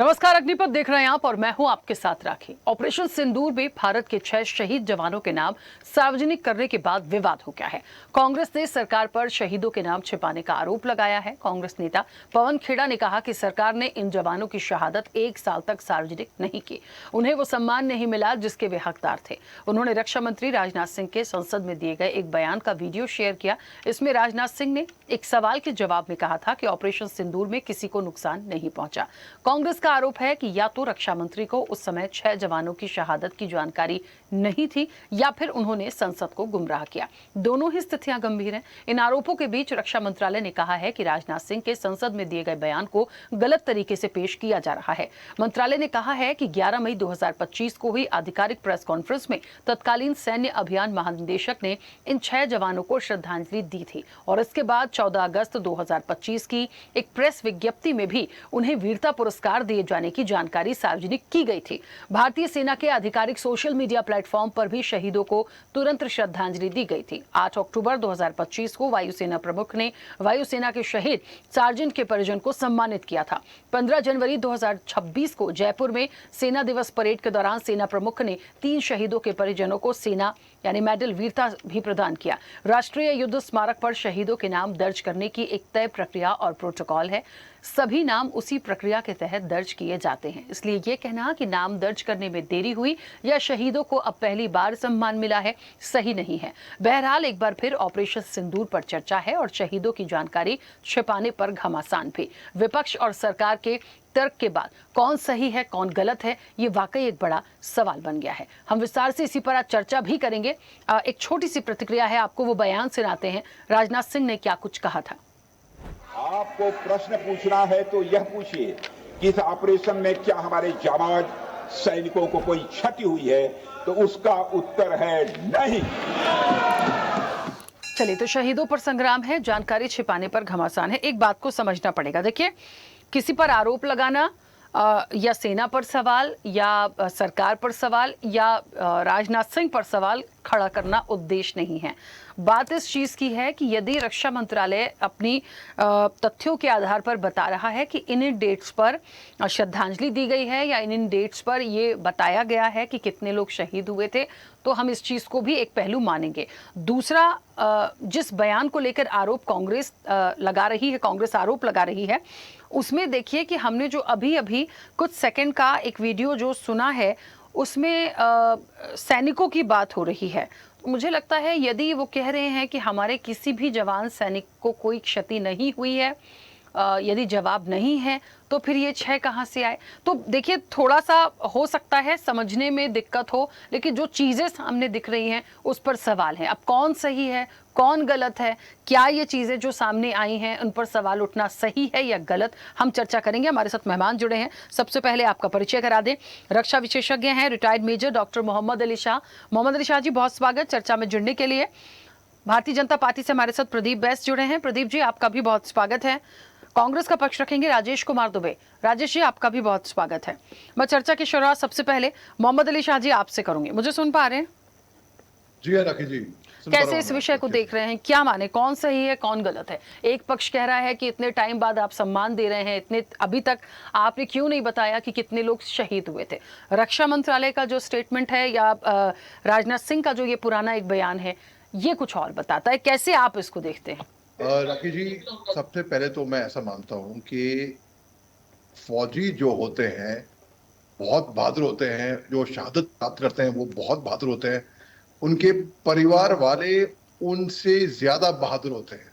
नमस्कार, अग्निपथ देख रहे हैं आप और मैं हूं आपके साथ राखी। ऑपरेशन सिंदूर में भारत के 6 शहीद जवानों के नाम सार्वजनिक करने के बाद विवाद हो गया है। कांग्रेस ने सरकार पर शहीदों के नाम छिपाने का आरोप लगाया है। कांग्रेस नेता पवन खेड़ा ने कहा कि सरकार ने इन जवानों की शहादत 1 साल तक सार्वजनिक नहीं की। उन्हें वो सम्मान नहीं मिला जिसके वे हकदार थे। उन्होंने रक्षा मंत्री राजनाथ सिंह के संसद में दिए गए एक बयान का वीडियो शेयर किया। इसमें राजनाथ सिंह ने एक सवाल के जवाब में कहा था कि ऑपरेशन सिंदूर में किसी को नुकसान नहीं पहुंचा। कांग्रेस का आरोप है कि या तो रक्षा मंत्री को उस समय 6 जवानों की शहादत की जानकारी नहीं थी या फिर उन्होंने संसद को गुमराह किया। दोनों ही स्थितियां गंभीर हैं। इन आरोपों के बीच रक्षा मंत्रालय ने कहा है कि राजनाथ सिंह के संसद में दिए गए बयान को गलत तरीके से पेश किया जा रहा है। मंत्रालय ने कहा है कि 11 मई 2025 को हुई आधिकारिक प्रेस कॉन्फ्रेंस में तत्कालीन सैन्य अभियान महानिदेशक ने इन 6 जवानों को श्रद्धांजलि दी थी और इसके बाद 14 अगस्त 2025 की एक प्रेस विज्ञप्ति में भी उन्हें वीरता पुरस्कार दिए जाने की जानकारी सार्वजनिक की गई थी। भारतीय सेना के आधिकारिक सोशल मीडिया प्लेटफॉर्म पर भी शहीदों को तुरंत श्रद्धांजलि दी गई थी। 8 अक्टूबर 2025 को वायुसेना प्रमुख ने वायुसेना के शहीद सार्जेंट के परिजन को सम्मानित किया था। 15 जनवरी 2026 को जयपुर में सेना दिवस परेड के दौरान सेना प्रमुख ने 3 शहीदों के परिजनों को सेना यानी मेडल वीरता भी प्रदान किया। राष्ट्रीय युद्ध स्मारक पर शहीदों के नाम दर्ज करने की एक तय प्रक्रिया और प्रोटोकॉल है। सभी नाम उसी प्रक्रिया के तहत दर्ज किए जाते हैं। इसलिए ये कहना कि नाम दर्ज करने में देरी हुई या शहीदों को अब पहली बार सम्मान मिला है, सही नहीं है। बहरहाल एक बार फिर ऑपरेशन सिंदूर पर चर्चा है और शहीदों की जानकारी छिपाने पर घमासान भी। विपक्ष और सरकार के तर्क के बाद कौन सही है कौन गलत है, ये वाकई एक बड़ा सवाल बन गया है। हम विस्तार से इसी पर आज चर्चा भी करेंगे। एक छोटी सी प्रतिक्रिया है, आपको वो बयान सुनाते हैं। राजनाथ सिंह ने क्या कुछ कहा था। आपको प्रश्न पूछना है तो यह पूछिए कि इस ऑपरेशन में क्या हमारे जाबाज सैनिकों को कोई क्षति हुई है, तो उसका उत्तर है नहीं। चलिए, तो शहीदों पर संग्राम है, जानकारी छिपाने पर घमासान है। एक बात को समझना पड़ेगा। देखिए, किसी पर आरोप लगाना या सेना पर सवाल या सरकार पर सवाल या राजनाथ सिंह पर सवाल खड़ा करना उद्देश्य नहीं है। बात इस चीज की है कि यदि रक्षा मंत्रालय अपनी तथ्यों के आधार पर बता रहा है कि इन डेट्स पर श्रद्धांजलि दी गई है या इन डेट्स पर ये बताया गया है कि कितने लोग शहीद हुए थे, तो हम इस चीज को भी एक पहलू मानेंगे। दूसरा, जिस बयान को लेकर आरोप कांग्रेस लगा रही है, कांग्रेस आरोप लगा रही है, उसमें देखिए कि हमने जो अभी अभी कुछ सेकंड का एक वीडियो जो सुना है, उसमें सैनिकों की बात हो रही है। तो मुझे लगता है यदि वो कह रहे हैं कि हमारे किसी भी जवान सैनिक को कोई क्षति नहीं हुई है, यदि जवाब नहीं है तो फिर ये 6 कहाँ से आए। तो देखिए, थोड़ा सा हो सकता है समझने में दिक्कत हो, लेकिन जो चीज़ें सामने दिख रही हैं उस पर सवाल है। अब कौन सही है कौन गलत है, क्या ये चीज़ें जो सामने आई हैं उन पर सवाल उठना सही है या गलत, हम चर्चा करेंगे। हमारे साथ मेहमान जुड़े हैं। सबसे पहले आपका परिचय करा दें। रक्षा विशेषज्ञ हैं retired major doctor Mohammed Ali Shah. Mohammed Ali Shah ji, बहुत स्वागत चर्चा में जुड़ने के लिए। भारतीय जनता पार्टी से हमारे साथ प्रदीप बैस जुड़े हैं। प्रदीप जी, आपका भी बहुत स्वागत है। कांग्रेस का पक्ष रखेंगे राजेश कुमार दुबे। राजेश जी, आपका भी बहुत स्वागत है। मैं चर्चा की शुरुआत सबसे पहले मोहम्मद अली शाह जी आपसे करूंगी। मुझे सुन पा रहे हैं? जी राखी जी, कैसे इस विषय को देख रहे हैं, क्या माने, कौन सही है कौन गलत है? एक पक्ष कह रहा है कि इतने टाइम बाद आप सम्मान दे रहे हैं, इतने अभी तक आपने क्यों नहीं बताया कि कितने लोग शहीद हुए थे। रक्षा मंत्रालय का जो स्टेटमेंट है या राजनाथ सिंह का जो ये पुराना एक बयान है, ये कुछ और बताता है। कैसे आप इसको देखते हैं? राखी जी, सबसे पहले तो मैं ऐसा मानता हूं कि फौजी जो होते हैं बहुत बहादुर होते हैं, जो शहादत प्राप्त करते हैं वो बहुत बहादुर होते हैं, उनके परिवार वाले उनसे ज्यादा बहादुर होते हैं।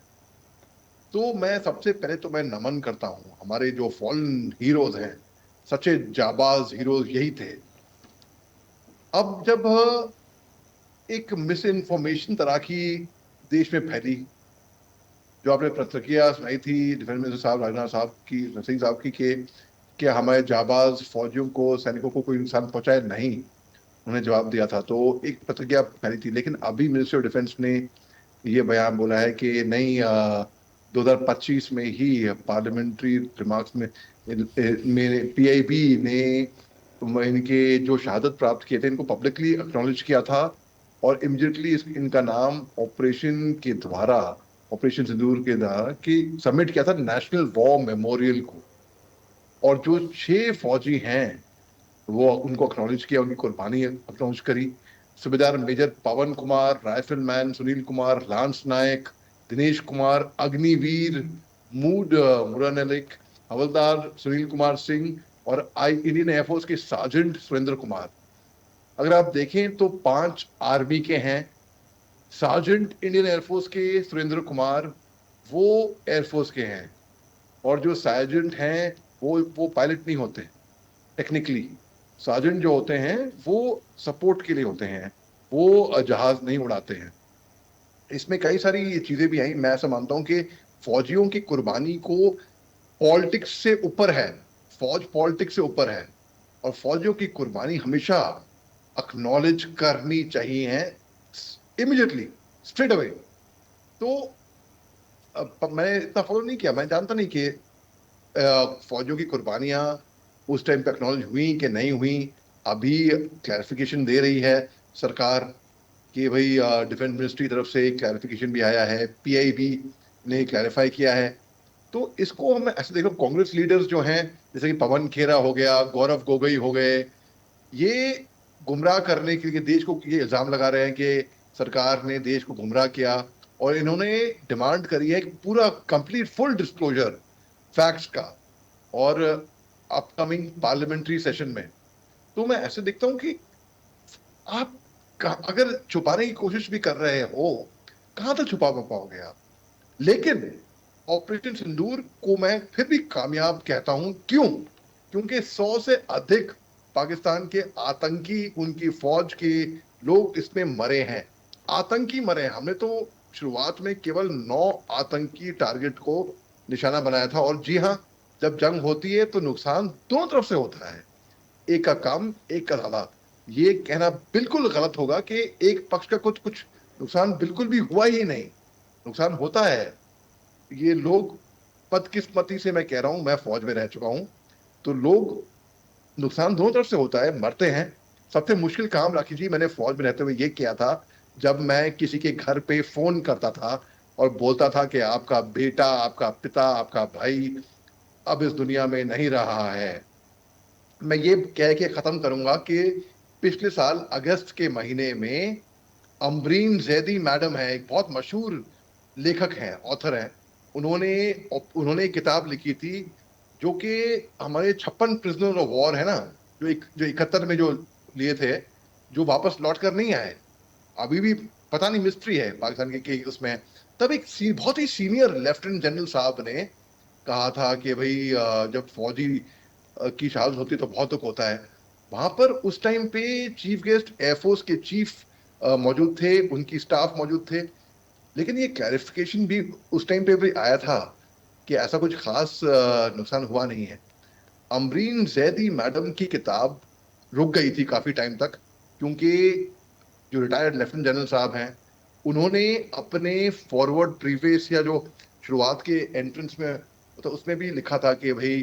तो मैं सबसे पहले तो मैं नमन करता हूं हमारे जो फॉलन हीरोज हैं, सच्चे जाबाज हीरोज यही थे। अब जब एक मिस इन्फॉर्मेशन तरह की देश में फैली, जो आपने प्रतिक्रिया सुनाई थी डिफेंस मिनिस्टर साहब राजनाथ साहब की, सिंह साहब की, कि हमारे जाबाज फौजियों को, सैनिकों को कोई नुकसान पहुंचाए नहीं, उन्हें जवाब दिया था, तो एक प्रतिक्रिया फैली थी। लेकिन अभी मिनिस्ट्री ऑफ डिफेंस ने ये बयान बोला है कि नहीं, 2025 में ही पार्लियामेंट्री रिमार्क्स में PIB ने इनके जो शहादत प्राप्त किए थे इनको पब्लिकली एक्नॉलेज किया था और इमीडिएटली इनका नाम ऑपरेशन के द्वारा, ऑपरेशन सिंदूर के द्वारा कि सबमिट किया था नेशनल वॉर मेमोरियल को। और जो 6 फौजी हैं वो उनको एक्नॉलेज किया, उनकी कुर्बानी एक्नॉलेज करी। सूबेदार मेजर पवन कुमार, राइफलमैन सुनील कुमार, लांस नायक दिनेश कुमार, अग्निवीर मूड मुरानेलिक, हवलदार सुनील कुमार सिंह और इंडियन एयरफोर्स के सार्जेंट सुरेंद्र कुमार। अगर आप देखें तो 5 आर्मी के हैं। सार्जेंट इंडियन एयरफोर्स के सुरेंद्र कुमार वो एयरफोर्स के हैं, और जो सार्जेंट हैं वो पायलट नहीं होते टेक्निकली। सार्जेंट जो होते हैं वो सपोर्ट के लिए होते हैं, वो जहाज नहीं उड़ाते हैं। इसमें कई सारी चीजें भी आई। मैं ऐसा मानता हूं कि फौजियों की कुर्बानी को पॉलिटिक्स से ऊपर है, फौज पॉलिटिक्स से ऊपर है, और फौजियों की कुर्बानी हमेशा एक्नॉलेज करनी चाहिए है इमीडिएटली, स्ट्रेट अवे। तो मैंने इतना फॉलो नहीं किया, मैं जानता नहीं कि फौजियों की कुर्बानियां उस टाइम पे एक्नॉलेज हुई कि नहीं हुई। अभी क्लैरिफिकेशन दे रही है सरकार कि भाई डिफेंस मिनिस्ट्री तरफ से एक क्लैरिफिकेशन भी आया है, पीआईबी ने क्लैरिफाई किया है। तो इसको हम ऐसे देखो, कांग्रेस लीडर्स जो हैं जैसे कि पवन खेरा हो गया, गौरव गोगोई हो गए, ये गुमराह करने के लिए देश को ये इल्जाम लगा रहे हैं कि सरकार ने देश को गुमराह किया, और इन्होंने डिमांड करी है कि पूरा कंप्लीट फुल डिस्क्लोजर फैक्ट्स का और अपकमिंग पार्लियामेंट्री सेशन में। तो मैं ऐसे देखता हूं कि आप अगर छुपाने की कोशिश भी कर रहे हो, कहां तक छुपा पाओगे आप। लेकिन ऑपरेशन सिंदूर को मैं फिर भी कामयाब कहता हूं। क्यों? क्योंकि 100 से अधिक पाकिस्तान के आतंकी, उनकी फौज के लोग इसमें मरे हैं, आतंकी मरे हैं। हमने तो शुरुआत में केवल 9 आतंकी टारगेट को निशाना बनाया था। और जी हाँ, जब जंग होती है तो नुकसान दोनों तरफ से होता है, एक का कम एक का ज्यादा। ये कहना बिल्कुल गलत होगा कि एक पक्ष का कुछ नुकसान बिल्कुल भी हुआ ही नहीं, नुकसान होता है। ये लोग बदकिस्मती से, मैं कह रहा हूं, मैं फौज में रह चुका हूं, तो लोग नुकसान दोनों तरफ से होता है, मरते हैं। सबसे मुश्किल काम राखी जी मैंने फौज में रहते हुए ये किया था, जब मैं किसी के घर पे फोन करता था और बोलता था कि आपका बेटा, आपका पिता, आपका भाई अब इस दुनिया में नहीं रहा है। मैं ये कह के खत्म करूंगा कि पिछले साल अगस्त के महीने में अमरीन जैदी मैडम है, एक बहुत मशहूर लेखक हैं, ऑथर हैं, उन्होंने एक किताब लिखी थी जो कि हमारे 56 प्रिजनर ऑफ वॉर है ना, जो 71 में जो लिए थे, जो वापस लौट कर नहीं आए, अभी भी पता नहीं मिस्ट्री है पाकिस्तान के उसमें। तब एक बहुत ही सीनियर लेफ्टिनेंट जनरल साहब ने कहा था कि भाई जब फौजी की शहादत होती है तो बहुत दुख होता है। वहां पर उस टाइम पे चीफ गेस्ट एयरफोर्स के चीफ मौजूद थे, उनकी स्टाफ मौजूद थे, लेकिन ये क्लैरिफिकेशन भी उस टाइम पे भी आया था कि ऐसा कुछ खास नुकसान हुआ नहीं है। अमरीन जैदी मैडम की किताब रुक गई थी काफी टाइम तक, क्योंकि जो रिटायर्ड लेफ्टिनेंट जनरल साहब हैं, उन्होंने अपने फॉरवर्ड प्रीफेस या जो शुरुआत के एंट्रेंस में तो उसमें भी लिखा था कि भाई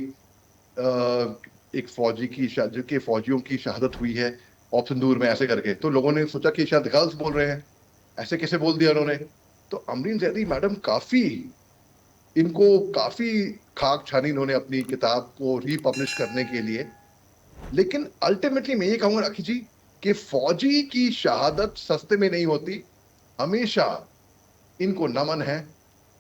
एक फौजी की के फौजियों की शहादत हुई है ऑपरेशन सिंदूर में, ऐसे करके। तो लोगों ने सोचा कि शायद गर्ल्स बोल रहे हैं, ऐसे कैसे बोल दिया उन्होंने। तो अमरीन जैदी मैडम इनको काफी खाक छानी इन्होंने अपनी किताब को रीपब्लिश करने के लिए। लेकिन अल्टीमेटली मैं ये कहूंगा राखी जी कि फौजी की शहादत सस्ते में नहीं होती, हमेशा इनको नमन है,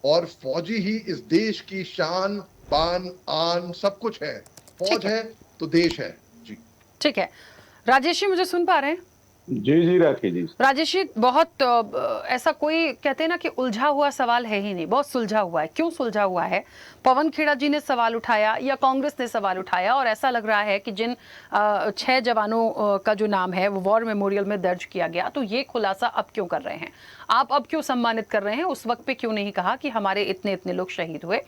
और फौजी ही इस देश की शान, बान, आन सब कुछ है। फौज है तो देश है जी। ठीक है राजेश जी, मुझे सुन पा रहे हैं? जी राखी जी। राजेश जी, बहुत ऐसा कोई कहते हैं ना कि उलझा हुआ सवाल है ही नहीं, बहुत सुलझा हुआ है। क्यों सुलझा हुआ है? पवन खेड़ा जी ने सवाल उठाया या कांग्रेस ने सवाल उठाया, और ऐसा लग रहा है कि जिन 6 जवानों का जो नाम है वो वॉर मेमोरियल में दर्ज किया गया, तो ये खुलासा अब क्यों कर रहे हैं आप? अब क्यों सम्मानित कर रहे हैं? उस वक्त पे क्यों नहीं कहा कि हमारे इतने इतने लोग शहीद हुए?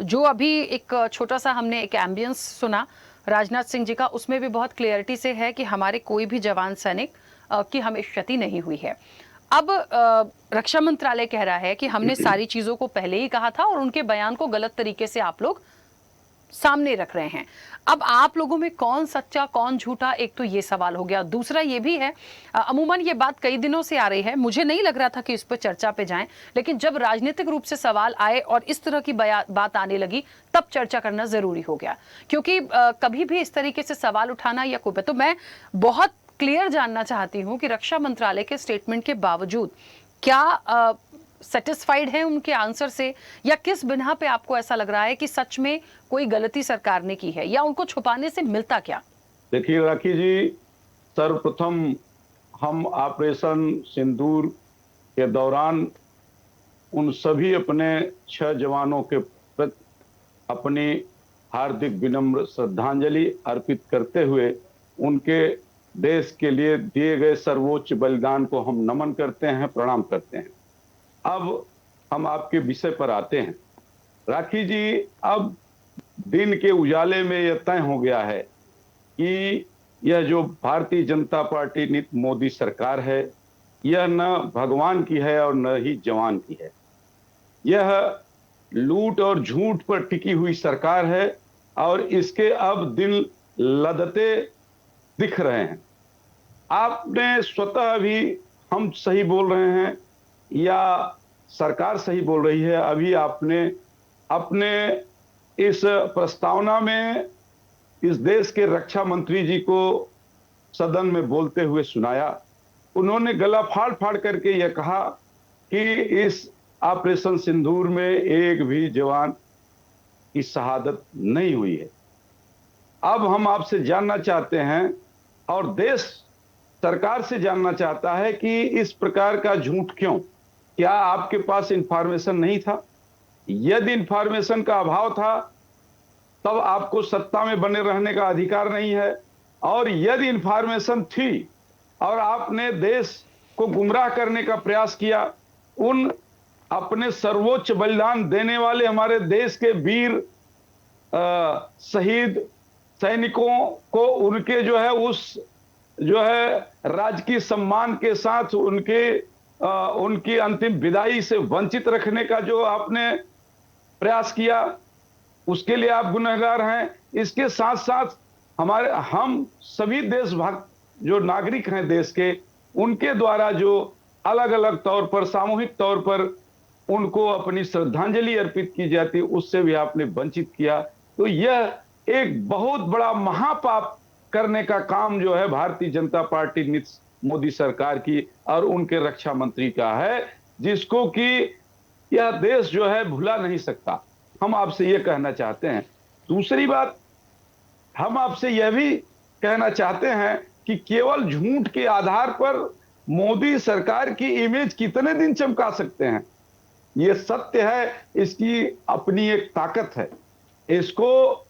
जो अभी एक छोटा सा हमने एक एम्बियंस सुना राजनाथ सिंह जी का, उसमें भी बहुत क्लियरिटी से है कि हमारे कोई भी जवान सैनिक की हमें क्षति नहीं हुई है। अब रक्षा मंत्रालय कह रहा है कि हमने सारी चीजों को पहले ही कहा था और उनके बयान को गलत तरीके से आप लोग सामने रख रहे हैं। अब आप लोगों में कौन सच्चा कौन झूठा, एक तो ये सवाल हो गया। दूसरा ये भी है, अमूमन ये बात कई दिनों से आ रही है, मुझे नहीं लग रहा था कि इस पर चर्चा पे जाएं, लेकिन जब राजनीतिक रूप से सवाल आए और इस तरह की बात आने लगी तब चर्चा करना जरूरी हो गया, क्योंकि कभी भी इस तरीके से सवाल उठाना या कोई, तो मैं बहुत क्लियर जानना चाहती हूं कि रक्षा मंत्रालय के स्टेटमेंट के बावजूद क्या सेटिस्फाइड है उनके आंसर से, या किस बिना पे आपको ऐसा लग रहा है कि सच में कोई गलती सरकार ने की है, या उनको छुपाने से मिलता क्या? देखिए राखी जी, सर्वप्रथम हम ऑपरेशन सिंदूर के दौरान उन सभी अपने 6 जवानों के प्रति अपनी हार्दिक विनम्र श्रद्धांजलि अर्पित करते हुए उनके देश के लिए दिए गए सर्वोच्च बलिदान को हम नमन करते हैं, प्रणाम करते हैं। अब हम आपके विषय पर आते हैं। राखी जी, अब दिन के उजाले में यह तय हो गया है कि यह जो भारतीय जनता पार्टी नित्य मोदी सरकार है, यह न भगवान की है और न ही जवान की है। यह लूट और झूठ पर टिकी हुई सरकार है और इसके अब दिन लदते दिख रहे हैं। आपने स्वतः भी हम सही बोल रहे हैं या सरकार सही बोल रही है, अभी आपने अपने इस प्रस्तावना में इस देश के रक्षा मंत्री जी को सदन में बोलते हुए सुनाया। उन्होंने गला फाड़ फाड़ करके यह कहा कि इस ऑपरेशन सिंदूर में एक भी जवान की शहादत नहीं हुई है। अब हम आपसे जानना चाहते हैं और देश सरकार से जानना चाहता है कि इस प्रकार का झूठ क्यों? क्या आपके पास इंफॉर्मेशन नहीं था? यदि इंफॉर्मेशन का अभाव था तब आपको सत्ता में बने रहने का अधिकार नहीं है, और यदि इंफॉर्मेशन थी और आपने देश को गुमराह करने का प्रयास किया, उन अपने सर्वोच्च बलिदान देने वाले हमारे देश के वीर शहीद सैनिकों को उनके जो है उस जो है राजकीय सम्मान के साथ उनकी अंतिम विदाई से वंचित रखने का जो आपने प्रयास किया, उसके लिए आप गुनहगार हैं। इसके साथ साथ हम सभी देशभक्त जो नागरिक हैं देश के, उनके द्वारा जो अलग अलग तौर पर सामूहिक तौर पर उनको अपनी श्रद्धांजलि अर्पित की जाती, उससे भी आपने वंचित किया। तो यह एक बहुत बड़ा महापाप करने का काम जो है भारतीय जनता पार्टी नित्य मोदी सरकार की और उनके रक्षा मंत्री का है, जिसको कि यह देश जो है भुला नहीं सकता। हम आपसे यह कहना चाहते हैं। दूसरी बात, हम आपसे यह भी कहना चाहते हैं कि केवल झूठ के आधार पर मोदी सरकार की इमेज कितने दिन चमका सकते हैं? यह सत्य है, इसकी अपनी एक ताकत है। इसको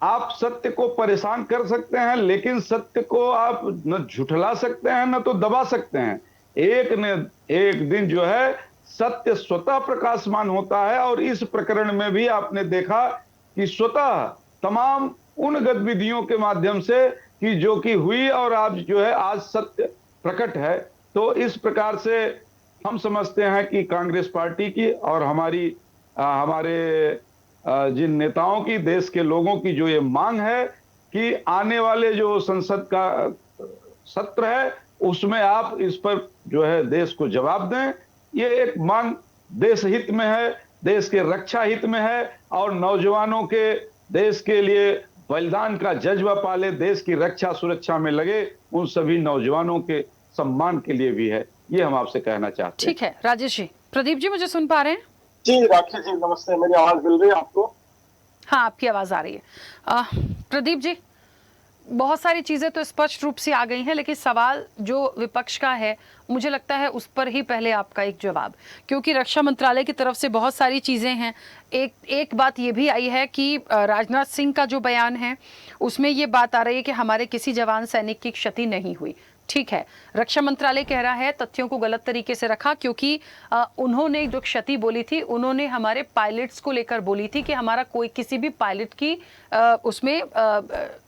आप सत्य को परेशान कर सकते हैं, लेकिन सत्य को आप न झुठला सकते हैं न तो दबा सकते हैं। एक दिन जो है सत्य स्वतः प्रकाशमान होता है, और इस प्रकरण में भी आपने देखा कि स्वतः तमाम उन गतिविधियों के माध्यम से कि जो कि हुई और आज जो है आज सत्य प्रकट है। तो इस प्रकार से हम समझते हैं कि कांग्रेस पार्टी की और हमारे जिन नेताओं की, देश के लोगों की जो ये मांग है कि आने वाले जो संसद का सत्र है उसमें आप इस पर जो है देश को जवाब दें। ये एक मांग देश हित में है, देश के रक्षा हित में है, और नौजवानों के देश के लिए बलिदान का जज्बा पाले, देश की रक्षा सुरक्षा में लगे उन सभी नौजवानों के सम्मान के लिए भी है। ये हम आपसे कहना चाहते हैं। ठीक है राजेश जी। प्रदीप जी, मुझे सुन पा रहे हैं? जी राखी जी, नमस्ते। मेरी आवाज मिल रही है आपको? हाँ, आपकी आवाज आ रही है। प्रदीप जी, बहुत सारी चीजें तो स्पष्ट रूप से आ गई हैं, लेकिन सवाल जो विपक्ष का है मुझे लगता है उस पर ही पहले आपका एक जवाब, क्योंकि रक्षा मंत्रालय की तरफ से बहुत सारी चीजें हैं। एक बात ये भी आई है कि राजनाथ सिंह का जो बयान है उसमें ये बात आ रही है कि हमारे किसी जवान सैनिक की क्षति नहीं हुई। ठीक है, रक्षा मंत्रालय कह रहा है तथ्यों को गलत तरीके से रखा, क्योंकि उन्होंने जो क्षति बोली थी उन्होंने हमारे पायलट्स को लेकर बोली थी कि हमारा कोई किसी भी पायलट की उसमें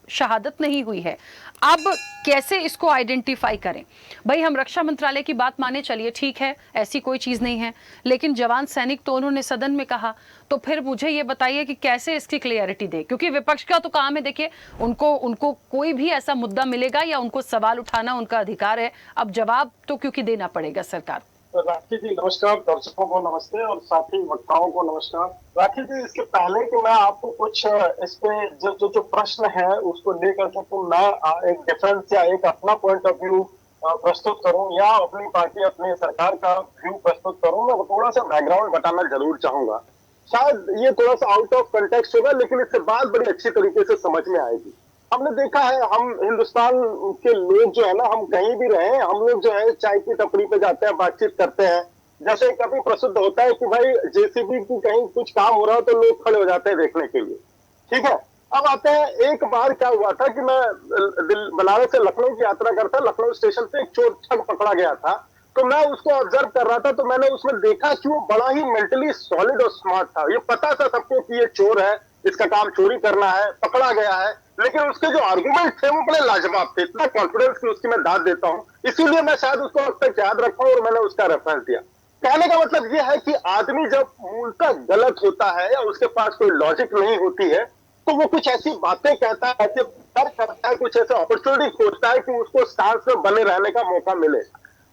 शहादत नहीं हुई है। अब कैसे इसको आइडेंटिफाई करें? भाई हम रक्षा मंत्रालय की बात माने, चलिए ठीक है, ऐसी कोई चीज नहीं है, लेकिन जवान सैनिक तो उन्होंने सदन में कहा। तो फिर मुझे ये बताइए कि कैसे इसकी क्लियरिटी दे, क्योंकि विपक्ष का तो काम है, देखिए उनको कोई भी ऐसा मुद्दा मिलेगा या उनको सवाल उठाना उनका अधिकार है। अब जवाब तो क्योंकि देना पड़ेगा सरकार। राखी जी नमस्कार, दर्शकों को नमस्ते और साथी वक्ताओं को नमस्कार। राखी जी, इसके पहले कि मैं आपको कुछ इस पे जो प्रश्न है उसको लेकर के तो मैं एक डिफरेंस या एक अपना पॉइंट ऑफ व्यू प्रस्तुत करूं या अपनी पार्टी अपनी सरकार का व्यू प्रस्तुत करूं, मैं थोड़ा सा बैकग्राउंड बताना जरूर चाहूंगा। शायद ये थोड़ा सा आउट ऑफ कंटेक्स्ट होगा, लेकिन इससे बात बड़ी अच्छी तरीके से समझ में आएगी। हमने देखा है, हम हिंदुस्तान के लोग जो है ना, हम कहीं भी रहे, हम लोग जो है चाय की टपरी पे जाते हैं, बातचीत करते हैं। जैसे कभी प्रसिद्ध होता है कि भाई जेसीबी की कहीं कुछ काम हो रहा हो तो लोग खड़े हो जाते हैं देखने के लिए, ठीक है। अब आते हैं, एक बार क्या हुआ था कि मैं बनारस से लखनऊ की यात्रा करता, लखनऊ स्टेशन पे एक चोर ठग पकड़ा गया था, तो मैं उसको ऑब्जर्व कर रहा था, तो मैंने उसमें देखा कि वो बड़ा ही मेंटली सॉलिड और स्मार्ट था। ये पता था सबको कि ये चोर है, इसका काम चोरी करना है, पकड़ा गया है, लेकिन उसके जो आर्गुमेंट थे वो बड़े लाजवाब थे। इतना कॉन्फिडेंस की उसकी मैं दाद देता हूं, इसीलिए मैं शायद उसको अब तक याद रखा और मैंने उसका रेफरेंस दिया। कहने का मतलब यह है कि आदमी जब मूलतः गलत होता है या उसके पास कोई लॉजिक नहीं होती है, तो वो कुछ ऐसी बातें कहता है, ऐसे तर्क करता है, कुछ ऐसे अपॉर्चुनिटी खोजता है कि उसको स्टांस में बने रहने का मौका मिले।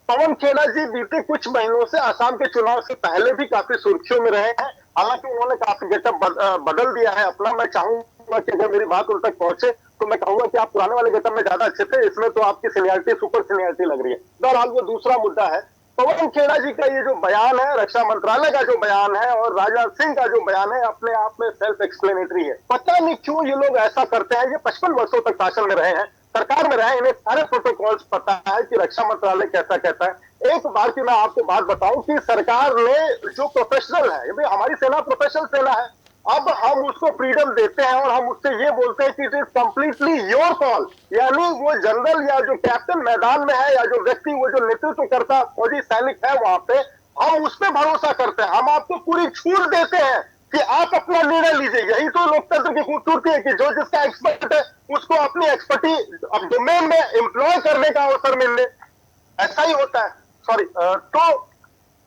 पवन खेड़ा जी बीते कुछ महीनों से आसाम के चुनाव से पहले भी काफी सुर्खियों में रहे हैं, हालांकि उन्होंने काफी गेटअप बदल दिया है अपना। मैं चाहूंगा कि अगर मेरी बात उन तक पहुंचे तो मैं कहूंगा कि आप पुराने वाले गेटअप में ज्यादा अच्छे थे, इसमें तो आपकी सीनियरिटी सुपर सीनियरिटी लग रही है। बहरहाल वो दूसरा मुद्दा है। पवन खेड़ा जी का ये जो बयान है, रक्षा मंत्रालय का जो बयान है और राजनाथ सिंह का जो बयान है, अपने आप में सेल्फ एक्सप्लेनेटरी है। पता नहीं क्यों ये लोग ऐसा करते हैं। ये 55 वर्षों तक शासन में रहे हैं, सरकार में रहे, इन्हें सारे प्रोटोकॉल्स पता है कि रक्षा मंत्रालय कैसा कहता है। एक बार की मैं आपको बात बताऊं कि सरकार ने जो प्रोफेशनल है, हमारी सेना प्रोफेशनल सेना है, अब हम उसको फ्रीडम देते हैं और हम उससे ये बोलते हैं कि it is completely your call. यानी वो जनरल या जो कैप्टन मैदान में है या जो व्यक्ति वो जो नेतृत्व करता फौजी सैनिक है वहां पे, हम उस पर भरोसा करते हैं। हम आपको पूरी छूट देते हैं कि आप अपना निर्णय लीजिए। यही तो लोकतंत्र की खूबसूरती है कि जो जिसका एक्सपर्ट है उसको अपनी एक्सपर्टी डोमेन में एम्प्लॉय करने का अवसर मिलने, ऐसा ही होता है। सॉरी, तो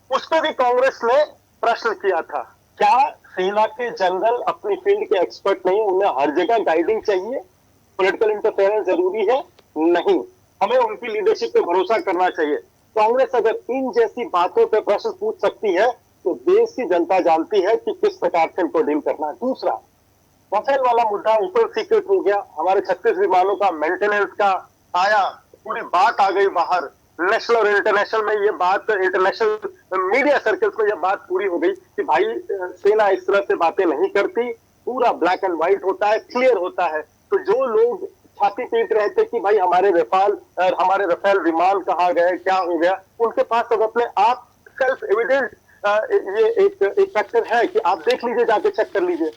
उस पर भी कांग्रेस ने प्रश्न किया था, क्या सेना के जनरल अपनी फील्ड के एक्सपर्ट नहीं, उन्हें हर जगह गाइडिंग चाहिए, पॉलिटिकल इंटरफेरेंस जरूरी है? नहीं, हमें उनकी लीडरशिप पे भरोसा करना चाहिए। कांग्रेस अगर इन जैसी बातों पे प्रश्न पूछ सकती है तो देश की जनता जानती है कि किस प्रकार से इनको डील करना है। दूसरा, राफेल वाला मुद्दा ऊपर सीक्रेट हो गया, हमारे 36 विमानों का मेंटेनेंस का आया, पूरी बात आ गई बाहर, नेशनल और इंटरनेशनल में ये बात, इंटरनेशनल मीडिया सर्कल्स में ये बात पूरी हो गई कि भाई सेना इस तरह से बातें नहीं करती, पूरा ब्लैक एंड व्हाइट होता है, क्लियर होता है। तो जो लोग छाती पीट रहे थे कि भाई हमारे रफेल विमान कहाँ गए, क्या हो गया, उनके पास अब अपने आप सेल्फ एविडेंट ये एक फैक्टर है कि आप देख लीजिए, जाके चेक कर लीजिए।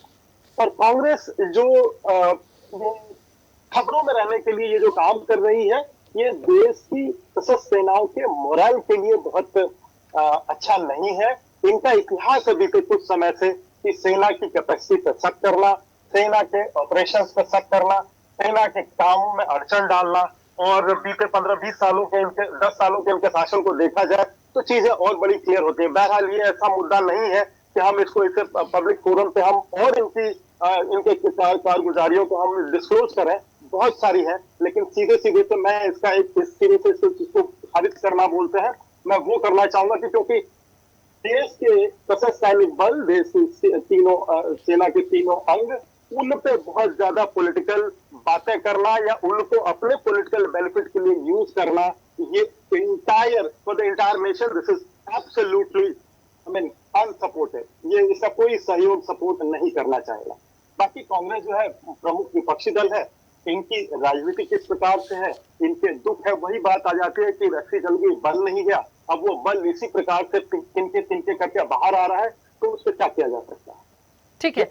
और कांग्रेस जो खबरों में रहने के लिए ये जो काम कर रही है, ये देश की सशस्त्र सेनाओं के मोरल के लिए बहुत अच्छा नहीं है। इनका इतिहास अभी तक कुछ समय से कि सेना की कैपेसिटी पर शक करना, सेना के ऑपरेशंस पर शक करना, सेना के कामों में अड़चन डालना, और बीते 15-20 सालों के 10 सालों के इनके शासन को देखा जाए तो चीजें और बड़ी क्लियर होती है। बहरहाल ये ऐसा मुद्दा नहीं है कि हम इसको इसे पब्लिक फोरम पे हम और इनके कारगुजारियों को हम डिस्क्लोज करें, बहुत सारी है, लेकिन सीधे सीधे तो मैं इसका एक इस सिरे से इसको खारिज करना बोलते हैं, मैं वो करना चाहूंगा कि क्योंकि देश के सशस्त्र सैनिक बल, देश की तीनों सेना के तीनों अंग, उन पे बहुत ज्यादा पॉलिटिकल बातें करना या उनको अपने पॉलिटिकल बेनिफिट के लिए यूज करना, ये for the entire nation, this is absolutely unsupported. ये इसका कोई सहयोग सपोर्ट नहीं करना चाहेगा। बाकी कांग्रेस जो है प्रमुख विपक्षी दल है, इनकी राजनीति किस प्रकार से है, इनके दुख है, वही बात आ जाती है कि रस्सी जल गई, बल नहीं गया। अब वो बल इसी प्रकार से तिनके करके बाहर आ रहा है, तो उस पर क्या किया जा सकता है? ठीक है,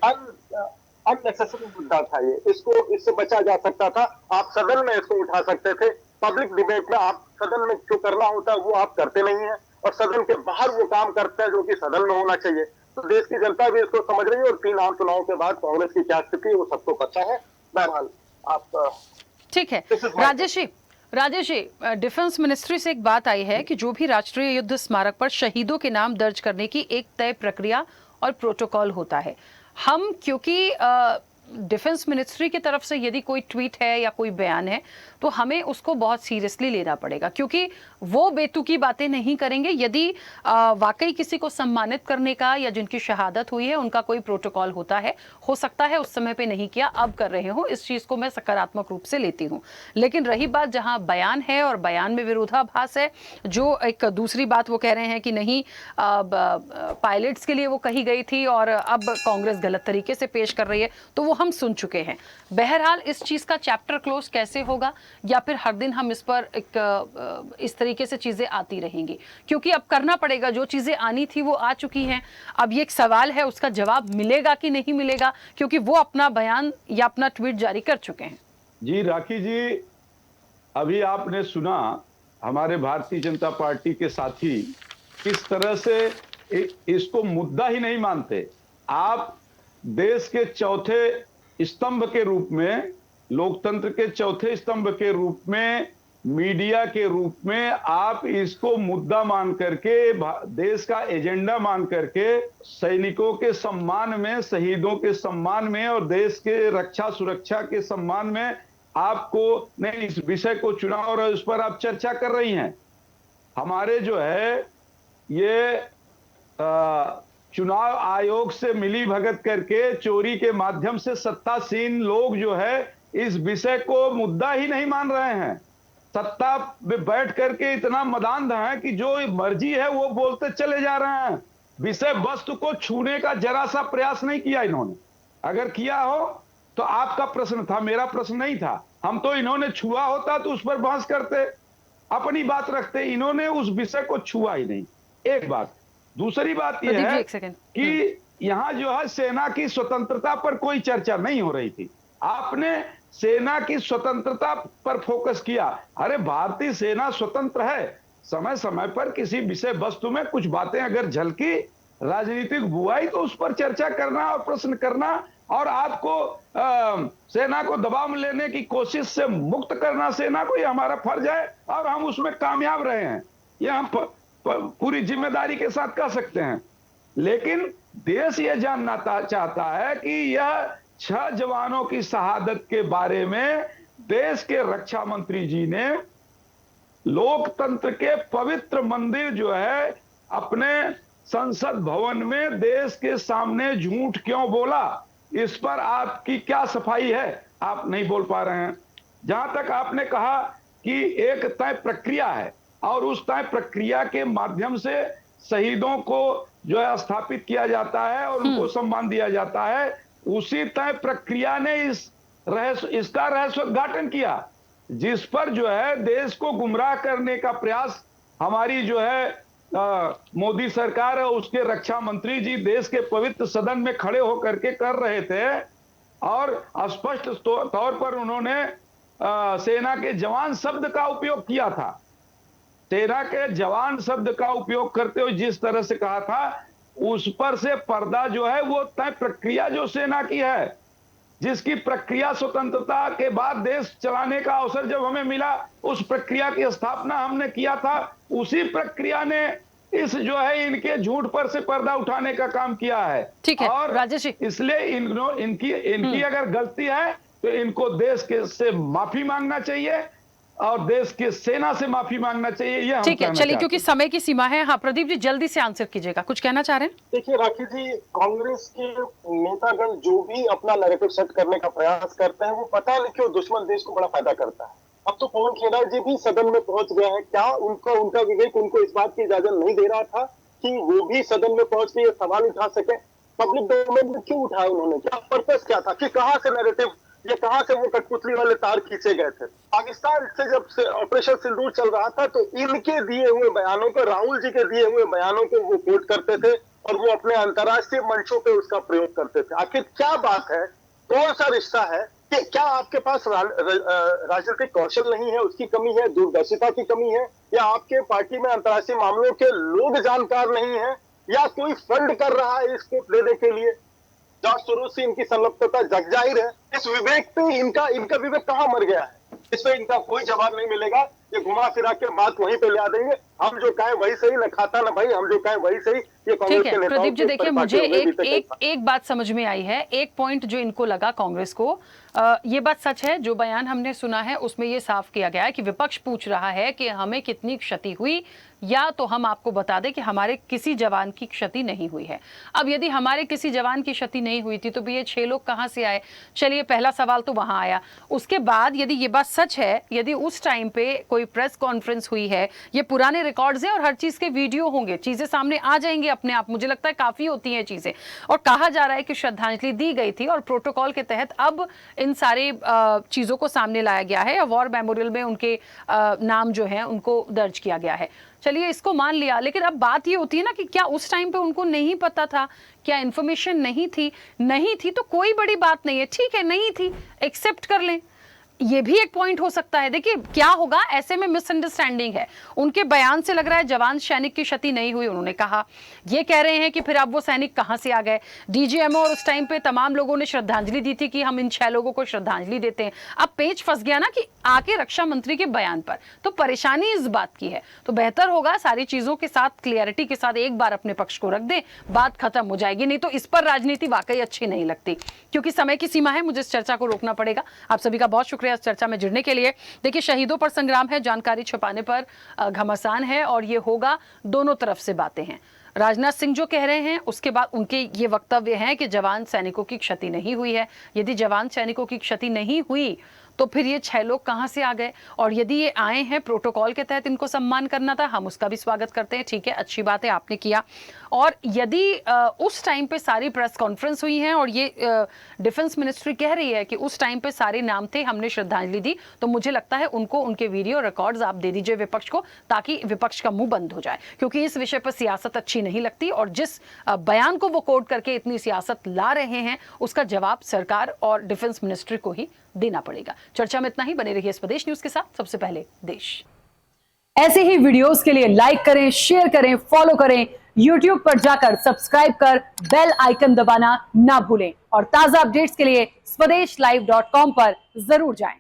अननेसेसरी मुद्दा था ये, इससे बचा जा सकता था। आप सदन में इसको उठा सकते थे, पब्लिक डिबेट में। आप सदन में जो करना होता है वो आप करते नहीं है, और सदन के बाहर वो काम करते हैं जो कि सदन में होना चाहिए। तो देश की जनता भी इसको समझ रही है, और 3 आम चुनाव के बाद कांग्रेस की क्या स्थिति है वो सबको पता है। बहरहाल आप ठीक है। This is my- Rajesh ji, defence ministry से एक बात आई है कि जो भी राष्ट्रीय युद्ध स्मारक पर शहीदों के नाम दर्ज करने की एक तय प्रक्रिया और प्रोटोकॉल होता है। हम क्योंकि डिफेंस मिनिस्ट्री की तरफ से यदि कोई ट्वीट है या कोई बयान है तो हमें उसको बहुत सीरियसली लेना पड़ेगा, क्योंकि वो बेतुकी बातें नहीं करेंगे। यदि वाकई किसी को सम्मानित करने का या जिनकी शहादत हुई है उनका कोई प्रोटोकॉल होता है, हो सकता है उस समय पे नहीं किया, अब कर रहे हो, इस चीज को मैं सकारात्मक रूप से लेती हूँ। लेकिन रही बात जहां बयान है और बयान में विरोधाभास है, जो एक दूसरी बात वो कह रहे हैं कि नहीं पायलट्स के लिए वो कही गई थी और अब कांग्रेस गलत तरीके से पेश कर रही है, तो वो हम सुन चुके हैं। बहरहाल इस चीज का चैप्टर क्लोज कैसे होगा, या फिर हर दिन हम इस पर एक इस तरीके से चीजें आती रहेंगी, क्योंकि अब करना पड़ेगा, जो चीजें आनी थी वो आ चुकी हैं। अब ये एक सवाल है, उसका जवाब मिलेगा कि नहीं मिलेगा, क्योंकि वो अपना बयान या अपना ट्वीट जारी कर चुके हैं। जी राखी जी, अभी आपने सुना हमारे भारतीय जनता पार्टी के साथी किस तरह से इसको मुद्दा ही नहीं मानते। आप देश के चौथे स्तंभ के रूप में, लोकतंत्र के चौथे स्तंभ के रूप में, मीडिया के रूप में आप इसको मुद्दा मान करके, देश का एजेंडा मान करके, सैनिकों के सम्मान में, शहीदों के सम्मान में और देश के रक्षा सुरक्षा के सम्मान में आपको ने इस विषय को चुना और उस पर आप चर्चा कर रही हैं। हमारे जो है ये चुनाव आयोग से मिली भगत करके चोरी के माध्यम से सत्तासीन लोग जो है इस विषय को मुद्दा ही नहीं मान रहे हैं। सत्ता में बैठ करके इतना मदान्ध है कि जो मर्जी है वो बोलते चले जा रहे हैं। विषय वस्तु को छूने का जरा सा प्रयास नहीं किया इन्होंने। अगर किया हो तो आपका प्रश्न था, मेरा प्रश्न नहीं था। हम तो इन्होंने छुआ होता तो उस पर बहस करते, अपनी बात रखते। इन्होंने उस विषय को छुआ ही नहीं। एक बात। दूसरी बात यह है कि यहां जो है सेना की स्वतंत्रता पर कोई चर्चा नहीं हो रही थी। आपने सेना की स्वतंत्रता पर फोकस किया। अरे भारतीय सेना स्वतंत्र है। समय समय पर किसी विषय वस्तु में कुछ बातें अगर झलकी, राजनीतिक बुआई, तो उस पर चर्चा करना और प्रश्न करना और आपको सेना को दबाव में लेने की कोशिश से मुक्त करना सेना को, यह हमारा फर्ज है और हम उसमें कामयाब रहे हैं। यह हम पूरी जिम्मेदारी के साथ कह सकते हैं। लेकिन देश यह जानना चाहता है कि यह 6 जवानों की शहादत के बारे में देश के रक्षा मंत्री जी ने लोकतंत्र के पवित्र मंदिर जो है अपने संसद भवन में देश के सामने झूठ क्यों बोला, इस पर आपकी क्या सफाई है? आप नहीं बोल पा रहे हैं। जहां तक आपने कहा कि एक तय प्रक्रिया है और उस तय प्रक्रिया के माध्यम से शहीदों को जो है स्थापित किया जाता है और उनको सम्मान दिया जाता है, उसी तय प्रक्रिया ने इसका रहस्योद्घाटन किया, जिस पर जो है देश को गुमराह करने का प्रयास हमारी जो है मोदी सरकार और उसके रक्षा मंत्री जी देश के पवित्र सदन में खड़े होकर के कर रहे थे। और स्पष्ट तौर पर उन्होंने सेना के जवान शब्द का उपयोग किया था। सेना के जवान शब्द का उपयोग करते हुए जिस तरह से कहा था, उस पर से पर्दा जो है वो तय प्रक्रिया जो सेना की है, जिसकी प्रक्रिया स्वतंत्रता के बाद देश चलाने का अवसर जब हमें मिला, उस प्रक्रिया की स्थापना हमने किया था। उसी प्रक्रिया ने इस जो है इनके झूठ पर से पर्दा उठाने का काम किया है। ठीक है और राजेश जी, इसलिए इनकी अगर गलती है तो इनको देश के से माफी मांगना चाहिए और देश के सेना से माफी मांगना चाहिए। ये ठीक है, चलिए क्योंकि समय की सीमा है। हाँ प्रदीप जी, जल्दी से आंसर कीजिएगा, कुछ कहना चाह रहे हैं? देखिए राखी जी, कांग्रेस के नेतागण जो भी अपना नैरेटिव सेट करने का प्रयास करते हैं, वो पता नहीं क्यों दुश्मन देश को बड़ा फायदा करता है। अब तो पवन खेड़ा जी भी सदन में पहुंच गए हैं। क्या उनका विवेक उनको इस बात की इजाजत नहीं दे रहा था कि वो भी सदन में पहुंच के ये सवाल उठा सके? पब्लिक डोमेन में क्यों उठाया उन्होंने? क्या पर्पस क्या था? कि कहां से नैरेटिव, ये कहां से वो कठपुतली वाले तार खींचे गए थे? पाकिस्तान से जब से ऑपरेशन सिंदूर चल रहा था तो इनके दिए हुए बयानों को, राहुल जी के दिए हुए बयानों को वो कोट करते थे और वो अपने अंतर्राष्ट्रीय मंचों पे उसका प्रयोग करते थे। आखिर क्या बात है? कौन सा रिश्ता है? कि क्या आपके पास राजनीतिक कौशल नहीं है, उसकी कमी है, दूरदर्शिता की कमी है, या आपके पार्टी में अंतर्राष्ट्रीय मामलों के लोग जानकार नहीं है, या कोई फंड कर रहा है इसको देने के लिए? जहाँ शुरू से इनकी संलिप्तता जग जाहिर है। इस विवेक पे इनका विवेक कहाँ मर गया है, इस पे इनका कोई जवाब नहीं मिलेगा। ये घुमा फिरा के बात वहीं पे ले आ देंगे, हम जो कहें वही सही, न खाता न भाई, हम जो कहें वही सही। ये कांग्रेस ठीक के है नेताओं प्रदीप जी, की देखिए मुझे एक बात समझ में आई है, एक पॉइंट जो इनको लगा कांग्रेस को, ये बात सच है, जो बयान हमने सुना है उसमें ये साफ किया गया है कि विपक्ष पूछ रहा है कि हमें कितनी क्षति हुई, या तो हम आपको बता दें कि हमारे किसी जवान की क्षति नहीं हुई है। अब यदि हमारे किसी जवान की क्षति नहीं हुई थी तो भी ये 6 लोग कहां से आए? चलिए, पहला सवाल तो वहां आया। उसके बाद यदि ये बात सच है, यदि उस टाइम पे कोई प्रेस कॉन्फ्रेंस हुई है, ये पुराने रिकॉर्ड्स हैं और हर चीज के वीडियो होंगे, चीजें सामने आ जाएंगी अपने आप, मुझे लगता है काफी होती हैं चीजें, और कहा जा रहा है कि श्रद्धांजलि दी गई थी और प्रोटोकॉल के तहत अब इन सारे चीजों को सामने लाया गया है, वॉर मेमोरियल में उनके नाम जो है उनको दर्ज किया गया है। चलिए, इसको मान लिया, लेकिन अब बात ये होती है ना कि क्या उस टाइम पे उनको नहीं पता था, क्या इन्फॉर्मेशन नहीं थी तो कोई बड़ी बात नहीं है, ठीक है, नहीं थी, एक्सेप्ट कर लें, ये भी एक पॉइंट हो सकता है। देखिए क्या होगा, ऐसे में मिसअंडरस्टैंडिंग है। उनके बयान से लग रहा है जवान सैनिक की क्षति नहीं हुई, उन्होंने कहा। ये कह रहे हैं कि फिर अब वो सैनिक कहां से आ गए? डीजीएमओ और उस टाइम पे तमाम लोगों ने श्रद्धांजलि दी थी कि हम इन 6 लोगों को श्रद्धांजलि देते हैं। अब पेच फंस गया ना कि आके रक्षा मंत्री के बयान पर, तो परेशानी इस बात की है। तो बेहतर होगा सारी चीजों के साथ क्लियरिटी के साथ एक बार अपने पक्ष को रख दें, बात खत्म हो जाएगी। नहीं तो इस पर राजनीति वाकई अच्छी नहीं लगती। क्योंकि समय की सीमा है, मुझे इस चर्चा को रोकना पड़ेगा। आप सभी का बहुत शुक्रिया इस चर्चा में जुड़ने के लिए। देखिए, शहीदों पर संग्राम है, जानकारी छुपाने पर घमासान है, और ये होगा, दोनों तरफ से बातें हैं। राजनाथ सिंह जो कह रहे हैं उसके बाद उनके ये वक्तव्य हैं कि जवान सैनिकों की क्षति नहीं हुई है। यदि जवान सैनिकों की क्षति नहीं हुई तो फिर ये 6 लोग कहां से आ गए? और यदि ये आए हैं, प्रोटोकॉल के तहत इनको सम्मान करना था, हम उसका भी स्वागत करते हैं, ठीक है, अच्छी बात है, आपने किया। और यदि उस टाइम पे सारी प्रेस कॉन्फ्रेंस हुई है और ये डिफेंस मिनिस्ट्री कह रही है कि उस टाइम पे सारे नाम थे, हमने श्रद्धांजलि दी, तो मुझे लगता है उनको उनके वीडियो रिकॉर्ड्स आप दे दीजिए विपक्ष को, ताकि विपक्ष का मुंह बंद हो जाए। क्योंकि इस विषय पर सियासत अच्छी नहीं लगती, और जिस बयान को वो कोट करके इतनी सियासत ला रहे हैं, उसका जवाब सरकार और डिफेंस मिनिस्ट्री को ही देना पड़ेगा। चर्चा में इतना ही। बने रहिए स्वदेश न्यूज के साथ, सबसे पहले देश। ऐसे ही वीडियोस के लिए लाइक करें, शेयर करें, फॉलो करें, YouTube पर जाकर सब्सक्राइब कर बेल आइकन दबाना ना भूलें, और ताजा अपडेट्स के लिए स्वदेशलाइव.com पर जरूर जाएं।